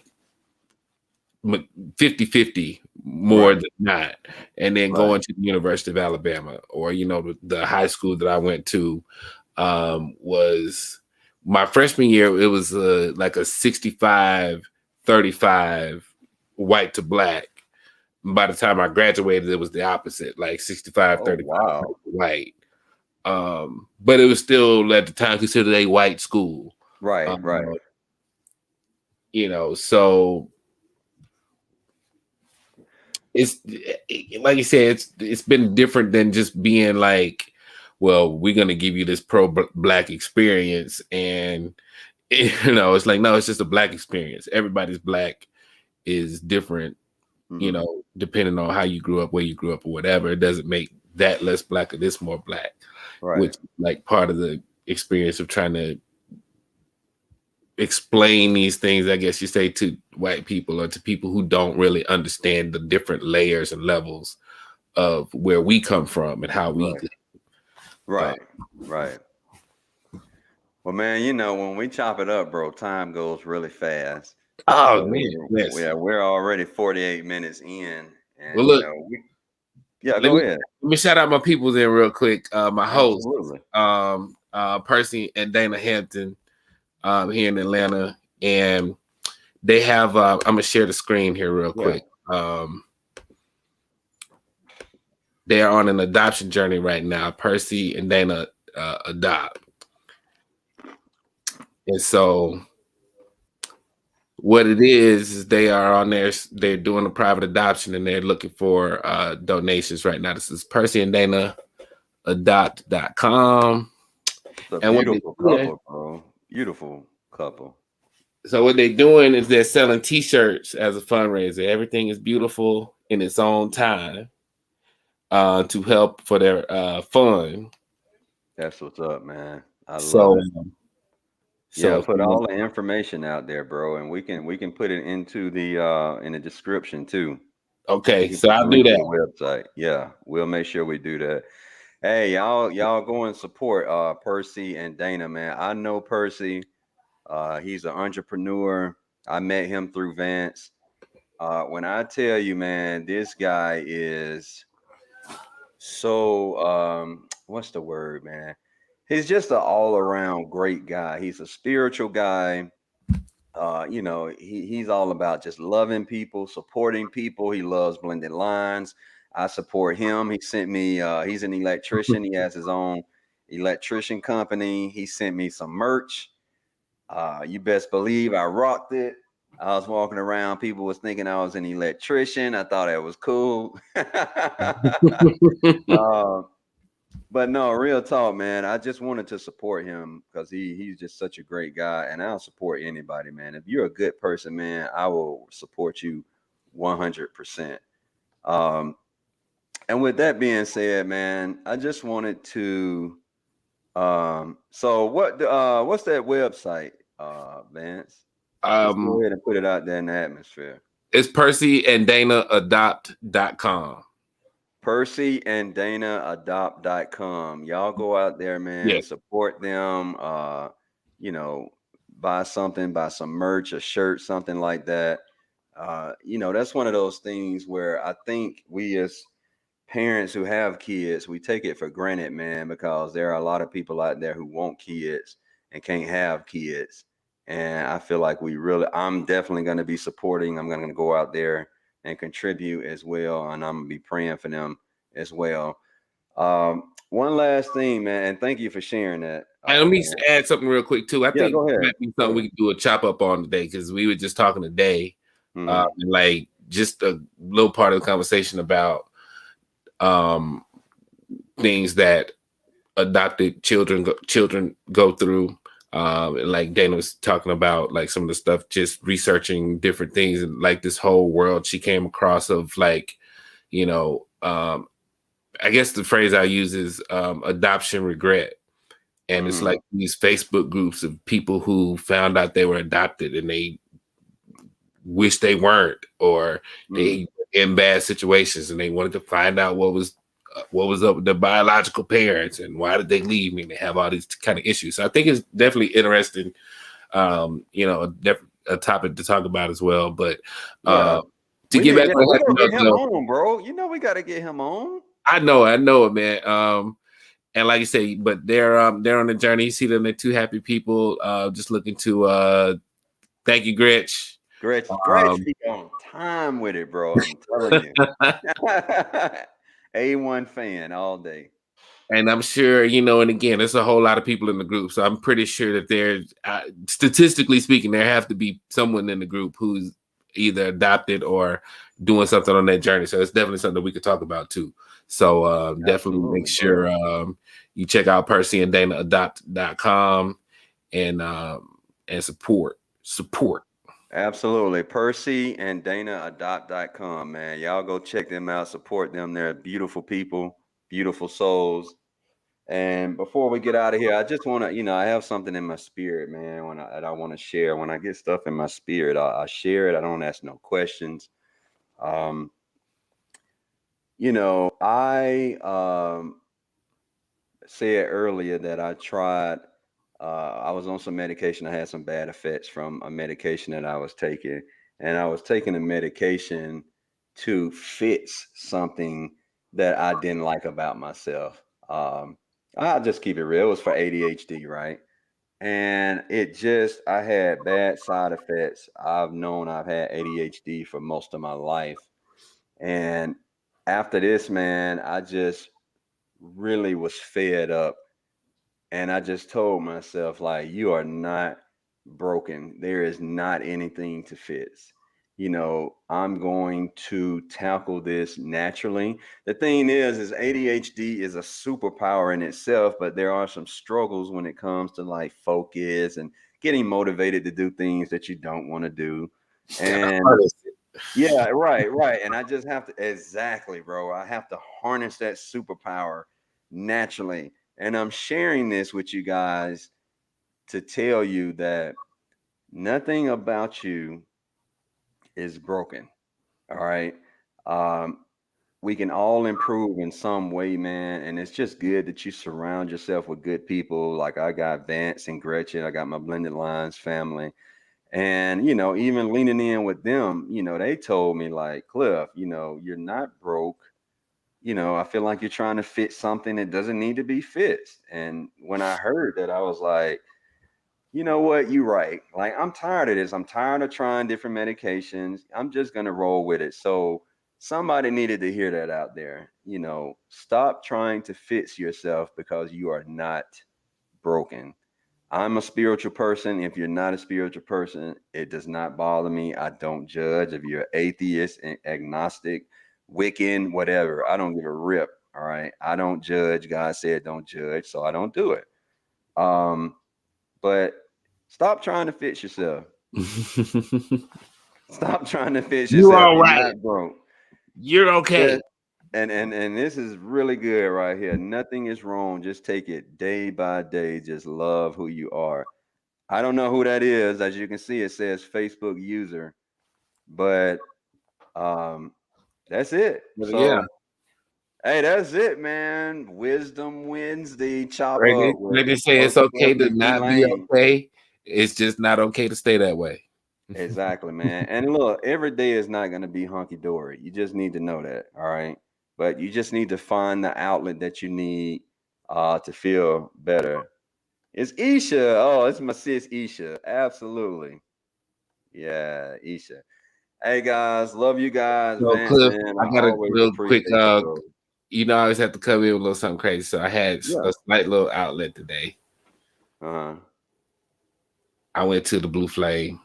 50-50 more Right. than not. And then Right. going to the University of Alabama, or the high school that I went to, was my freshman year. It was like a 65-35 white to black. By the time I graduated, it was the opposite, like 65 Oh, 35 wow. white. But it was still at the time considered a white school. Right. Right. So it's like you said, it's been different than just being like, well, we're gonna give you this pro black experience, and it's like, no, it's just a black experience. Everybody's black is different, Mm-hmm. depending on how you grew up, where you grew up, or whatever. It doesn't make that less black or this more black, Right. which like part of the experience of trying to explain these things, I guess you say, to white people or to people who don't really understand the different layers and levels of where we come from and how we Right. Right. Right. Well, man, when we chop it up, bro, time goes really fast. oh So man, yes. we're already 48 minutes in, Well, and look, yeah, let go me ahead. let me shout out my people then real quick. My hosts, Absolutely. Percy and Dana Hampton, here in Atlanta, and they have. I'm gonna share the screen here real Yeah. quick. They are on an adoption journey right now. Percy and Dana adopt, and so what it is they are on there. They're doing a private adoption and they're looking for donations right now. This is Percy and Dana adopt.com. It's a And what they beautiful doing, couple, bro. Beautiful couple. so what they're doing is they're selling t-shirts as a fundraiser. Everything is beautiful in its own time, to help for their fund. That's what's up, man. I love So it. Yeah, so put all the information out there, bro, and we can put it into the in the description too. We okay, can so put the I'll do link to the that. website. Yeah, we'll make sure we do that. Hey, y'all go and support Percy and Dana, man. I know Percy. He's an entrepreneur. I met him through Vance. When I tell you, man, this guy is so what's the word, man? he's just an all-around great guy. He's a spiritual guy. He's all about just loving people, supporting people. He loves blended lines. I support him. He sent me, he's an electrician. He has his own electrician company. He sent me some merch. You best believe I rocked it. I was walking around. People was thinking I was an electrician. I thought it was cool. uh, but no, real talk, man. I just wanted to support him because he's just such a great guy, and I'll support anybody, man. If you're a good person, man, I will support you 100%. Um, and with that being said, man, I just wanted to. So what's that website, Vance? Just go Um, ahead and put it out there in the atmosphere. it's PercyandDanaAdopt.com. PercyandDanaAdopt.com. Y'all go out there, man. Yeah. Support them. Buy something, buy some merch, a shirt, something like that. That's one of those things where I think we as parents who have kids, we take it for granted, man, because there are a lot of people out there who want kids and can't have kids. And I feel like I'm definitely going to be supporting. I'm going to go out there and contribute as well. And I'm going to be praying for them as well. One last thing, man, and thank you for sharing that. And let me add something real quick too. I Yeah, think go ahead. that might be something we can do a chop up on today because we were just talking today, and like just a little part of the conversation about things that adopted children go through. Like Dana was talking about, like some of the stuff, just researching different things, and like this whole world she came across of like, I guess the phrase I use is adoption regret. And it's like these Facebook groups of people who found out they were adopted and they wish they weren't, or they in bad situations and they wanted to find out what was up with their biological parents and why did they leave me, and they have all these kind of issues. So I think it's definitely interesting, a topic to talk about as well. But to get back to get him on, bro. We got to get him on. I know it, man. And like you say, but they're on the journey. You see them, they're two happy people, just looking to thank you, Gretch. Gretch be on time with it, bro. I'm telling you. A1 fan all day. And I'm sure, and again, there's a whole lot of people in the group. So I'm pretty sure that there's, statistically speaking, there have to be someone in the group who's either adopted or doing something on that journey. So it's definitely something that we could talk about too. So definitely make sure you check out PercyandDanaAdopt.com and support. Absolutely. PercyandDanaAdopt.com, man. Y'all go check them out, support them. They're beautiful people, beautiful souls. And before we get out of here, I just want to, I have something in my spirit, man, that I want to share. When I get stuff in my spirit, I share it. I don't ask no questions. I said earlier that I tried, I was on some medication. I had some bad effects from a medication that I was taking. And I was taking a medication to fix something that I didn't like about myself. I'll just keep it real. It was for ADHD, right? And I had bad side effects. I've had ADHD for most of my life. And after this, man, I just really was fed up. And I just told myself, like, you are not broken. There is not anything to fix. I'm going to tackle this naturally. The thing is ADHD is a superpower in itself, but there are some struggles when it comes to like focus and getting motivated to do things that you don't want to do. And yeah, right. And I just have to, exactly, bro. I have to harness that superpower naturally. And I'm sharing this with you guys to tell you that nothing about you is broken. All right. We can all improve in some way, man. And it's just good that you surround yourself with good people. Like I got Vance and Gretchen. I got my Blended Lines family. And, even leaning in with them, they told me like, Cliff, you're not broke. I feel like you're trying to fit something that doesn't need to be fixed. And when I heard that, I was like, you know what? You're right. Like, I'm tired of this. I'm tired of trying different medications. I'm just going to roll with it. So, somebody needed to hear that out there. Stop trying to fix yourself because you are not broken. I'm a spiritual person. If you're not a spiritual person, it does not bother me. I don't judge. If you're atheist, agnostic, Wiccan, whatever, I don't give a rip. All right. I don't judge. God said don't judge. So I don't do it. But stop trying to fix yourself. Stop trying to fix You're yourself. all You're right. not broke. You're okay. And this is really good right here. Nothing is wrong. Just take it day by day. Just love who you are. I don't know who that is. As you can see, it says Facebook user, but that's it. Yeah. So, hey, that's it, man. Wisdom Wednesday. Chop up with Let me say Coach it's okay to Wesley D. not be Lane. okay. It's just not okay to stay that way. Exactly, man. And look, every day is not going to be hunky dory. You just need to know that. All right. But you just need to find the outlet that you need to feel better. It's Isha. Oh, it's my sis Isha. Absolutely. Yeah, Isha. Hey guys, love you guys, So Vance, Cliff, man. I I got a always real quick appreciate you, bro. I always have to come in with a little something crazy. So I had Yeah. a slight little outlet today. Uh-huh. I went to the Blue Flame.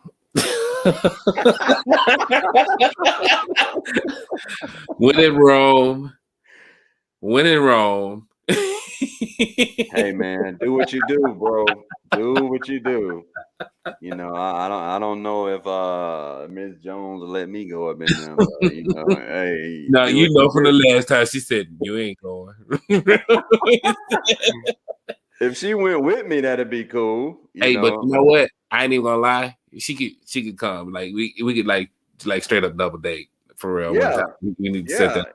When in Rome. When in Rome. Hey man, do what you do, bro. Do what you do. I don't know if Miss Jones will let me go up in there, but hey, Now do what you from the do. last time she said you ain't going. If she went with me, that'd be cool. Hey, but you know what? I ain't even gonna lie. She could come. Like we could like straight up double date for real. One Yeah, time. We need to set yeah. that.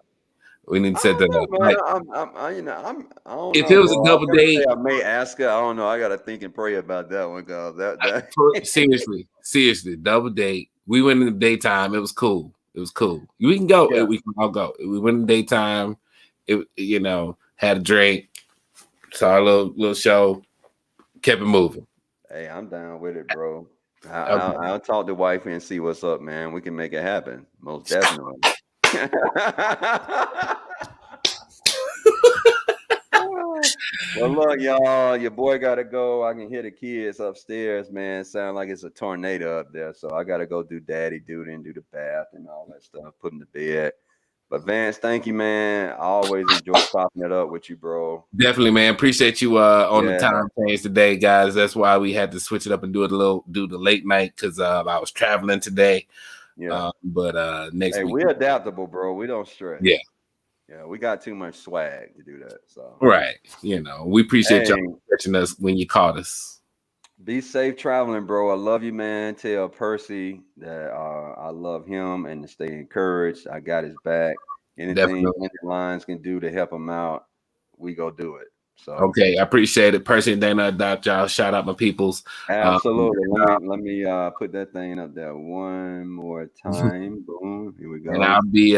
We need to I set don't that up. know, man. Like I don't if know, it was a bro. I was double gonna date, say I may ask her. I don't know. I gotta think and pray about that one, cause that. seriously, double date. We went in the daytime. It was cool. We can go. Yeah. We can all go. We went in the daytime. Had a drink, saw a little show, kept it moving. Hey, I'm down with it, bro. Okay. I'll talk to wifey and see what's up, man. We can make it happen, most definitely. Well, look, y'all, your boy gotta go. I can hear the kids upstairs, man. Sound like it's a tornado up there, so I gotta go do daddy duty and do the bath and all that stuff, put in the bed. But Vance, thank you, man. I always enjoy chopping it up with you, bro. Definitely, man. Appreciate you on the Yeah, time change today, guys. That's why we had to switch it up and do the late night because I was traveling today. yeah. But next Hey, week, we're adaptable, bro. We don't stress. yeah, Yeah, we got too much swag to do that. So, right. We appreciate hey, y'all catching us when you caught us. be safe traveling, bro. I love you, man. Tell Percy that I love him and to stay encouraged. I got his back. Anything Definitely. Blended Lines can do to help him out, we go do it. So, Okay, I appreciate it. Percy and Dana, adopt y'all. Shout out my peoples. absolutely. Let me put that thing up there one more time. Boom. Here we And go. I'll be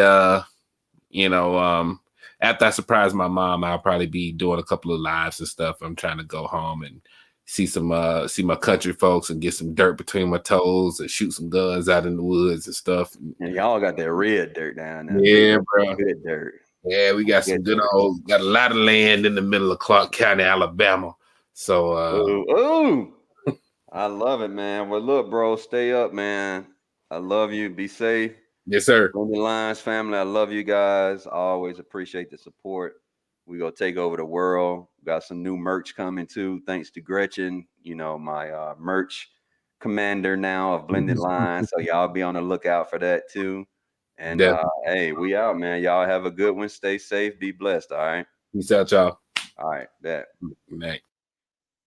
after I surprise my mom, I'll probably be doing a couple of lives and stuff. I'm trying to go home and see my country folks and get some dirt between my toes and shoot some guns out in the woods and stuff. And y'all got that red dirt down there. Yeah, That's bro. good dirt. Yeah, we got some Good dirt. got a lot of land in the middle of Clark County, Alabama. So Ooh. I love it, man. Well, look, bro, stay up, man. I love you. Be safe. yes, sir. From the Lions family, I love you guys. I always appreciate the support. We gonna take over the world. Got some new merch coming too, thanks to Gretchen. My merch commander now of Blended Lines. So y'all be on the lookout for that too. And Definitely. hey, we out, man. Y'all have a good one. Stay safe. Be blessed. All right. Peace out, y'all. All right. Bet. Good night.